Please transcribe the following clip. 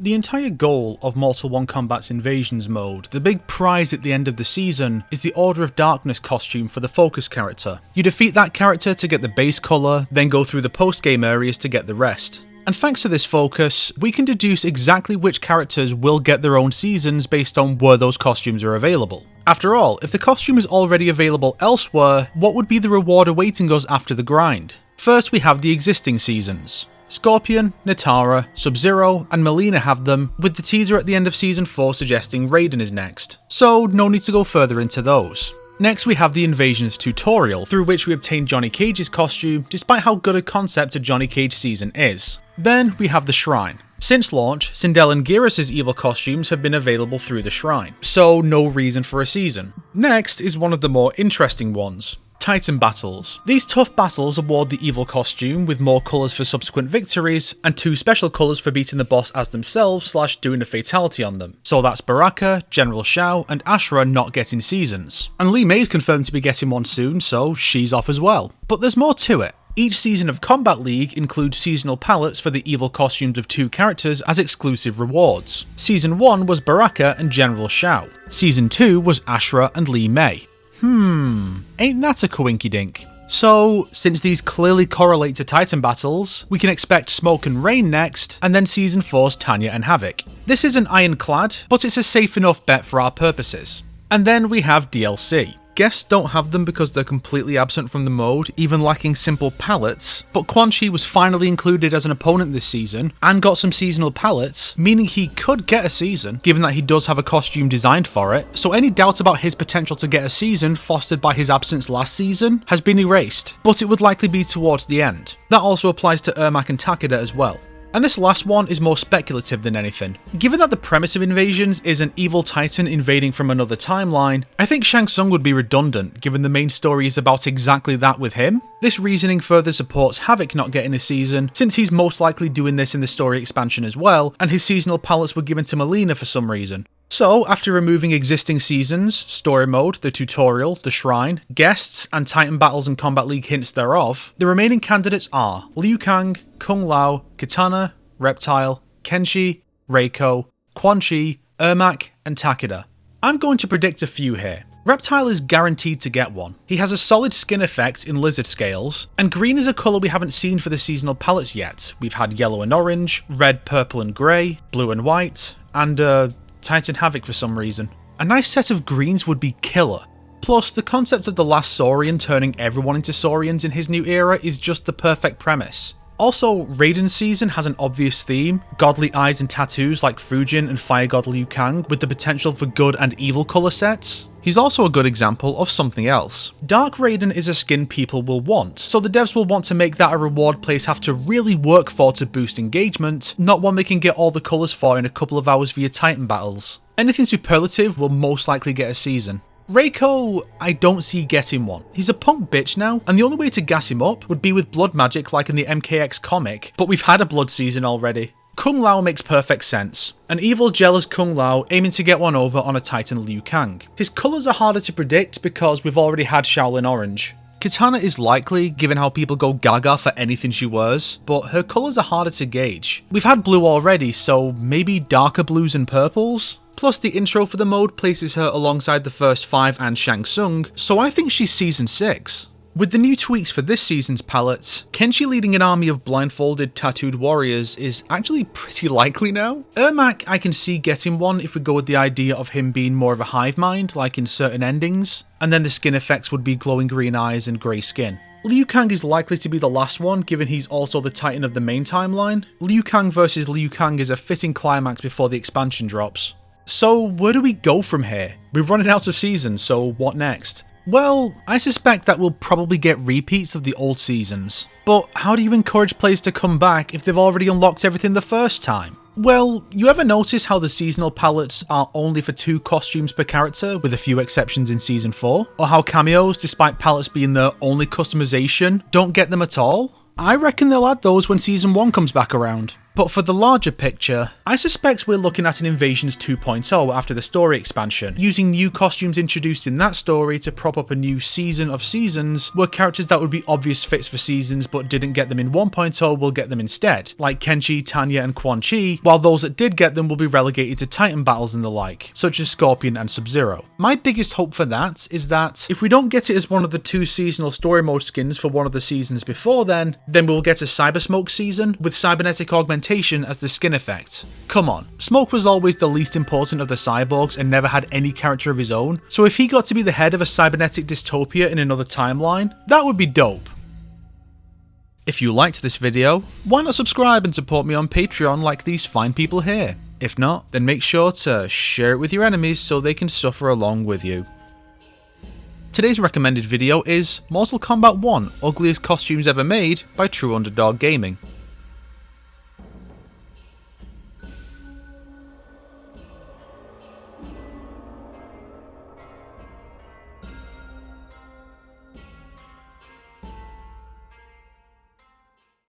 The entire goal of Mortal 1 Kombat's Invasions mode, the big prize at the end of the season, is the Order of Darkness costume for the focus character. You defeat that character to get the base colour, then go through the post-game areas to get the rest. And thanks to this focus, we can deduce exactly which characters will get their own seasons based on where those costumes are available. After all, if the costume is already available elsewhere, what would be the reward awaiting us after the grind? First, we have the existing seasons. Scorpion, Natara, Sub-Zero, and Mileena have them, with the teaser at the end of Season 4 suggesting Raiden is next, so no need to go further into those. Next we have the Invasions tutorial, through which we obtain Johnny Cage's costume, despite how good a concept a Johnny Cage season is. Then we have the Shrine. Since launch, Sindel and Geras' evil costumes have been available through the Shrine, so no reason for a season. Next is one of the more interesting ones. Titan battles. These tough battles award the evil costume with more colours for subsequent victories, and 2 special colours for beating the boss as themselves / doing a fatality on them. So that's Baraka, General Shao, and Ashura not getting seasons. And Li Mei's confirmed to be getting one soon, so she's off as well. But there's more to it. Each season of Kombat League includes seasonal palettes for the evil costumes of 2 characters as exclusive rewards. Season 1 was Baraka and General Shao. Season 2 was Ashura and Li Mei. Ain't that a coinkydink? So, since these clearly correlate to Titan battles, we can expect Smoke and Rain next, and then Season 4's Tanya and Havoc. This isn't ironclad, but it's a safe enough bet for our purposes. And then we have DLC. Guests don't have them because they're completely absent from the mode, even lacking simple palettes, but Quan Chi was finally included as an opponent this season, and got some seasonal palettes, meaning he could get a season, given that he does have a costume designed for it, so any doubt about his potential to get a season fostered by his absence last season has been erased, but it would likely be towards the end. That also applies to Ermac and Takeda as well. And this last one is more speculative than anything. Given that the premise of Invasions is an evil titan invading from another timeline, I think Shang Tsung would be redundant given the main story is about exactly that with him. This reasoning further supports Havoc not getting a season, since he's most likely doing this in the story expansion as well, and his seasonal palettes were given to Mileena for some reason. So, after removing existing seasons, story mode, the tutorial, the shrine, guests, and Titan battles and Kombat League hints thereof, the remaining candidates are Liu Kang, Kung Lao, Kitana, Reptile, Kenshi, Reiko, Quan Chi, Ermac, and Takeda. I'm going to predict a few here. Reptile is guaranteed to get one. He has a solid skin effect in lizard scales, and green is a colour we haven't seen for the seasonal palettes yet. We've had yellow and orange, red, purple and grey, blue and white, and Titan Havoc for some reason. A nice set of greens would be killer. Plus, the concept of the last Saurian turning everyone into Saurians in his new era is just the perfect premise. Also, Raiden's season has an obvious theme, godly eyes and tattoos like Fujin and Fire God Liu Kang with the potential for good and evil colour sets. He's also a good example of something else. Dark Raiden is a skin people will want, so the devs will want to make that a reward players have to really work for to boost engagement, not one they can get all the colours for in a couple of hours via Titan battles. Anything superlative will most likely get a season. Reiko, I don't see getting one. He's a punk bitch now, and the only way to gas him up would be with blood magic like in the MKX comic, but we've had a blood season already. Kung Lao makes perfect sense. An evil, jealous Kung Lao aiming to get one over on a Titan Liu Kang. His colours are harder to predict because we've already had Shaolin Orange. Kitana is likely, given how people go gaga for anything she wears, but her colours are harder to gauge. We've had blue already, so maybe darker blues and purples? Plus the intro for the mode places her alongside the first 5 and Shang Tsung, so I think she's Season 6. With the new tweaks for this season's palettes, Kenshi leading an army of blindfolded, tattooed warriors is actually pretty likely now. Ermac I can see getting one if we go with the idea of him being more of a hive mind, like in certain endings, and then the skin effects would be glowing green eyes and grey skin. Liu Kang is likely to be the last one, given he's also the Titan of the main timeline. Liu Kang versus Liu Kang is a fitting climax before the expansion drops. So where do we go from here? We're running out of seasons, so what next? Well, I suspect that we'll probably get repeats of the old seasons. But how do you encourage players to come back if they've already unlocked everything the first time? Well, you ever notice how the seasonal palettes are only for 2 costumes per character, with a few exceptions in Season 4? Or how cameos, despite palettes being their only customization, don't get them at all? I reckon they'll add those when Season 1 comes back around. But for the larger picture, I suspect we're looking at an Invasions 2.0 after the story expansion, using new costumes introduced in that story to prop up a new season of Seasons, where characters that would be obvious fits for Seasons but didn't get them in 1.0 will get them instead, like Kenshi, Tanya and Quan Chi, while those that did get them will be relegated to Titan battles and the like, such as Scorpion and Sub-Zero. My biggest hope for that is that if we don't get it as one of the 2 seasonal story mode skins for one of the seasons before then we'll get a Cyber Smoke season with cybernetic augmentation as the skin effect. Come on, Smoke was always the least important of the cyborgs and never had any character of his own, so if he got to be the head of a cybernetic dystopia in another timeline, that would be dope. If you liked this video, why not subscribe and support me on Patreon like these fine people here? If not, then make sure to share it with your enemies so they can suffer along with you. Today's recommended video is Mortal Kombat 1 Ugliest Costumes Ever Made by True Underdog Gaming.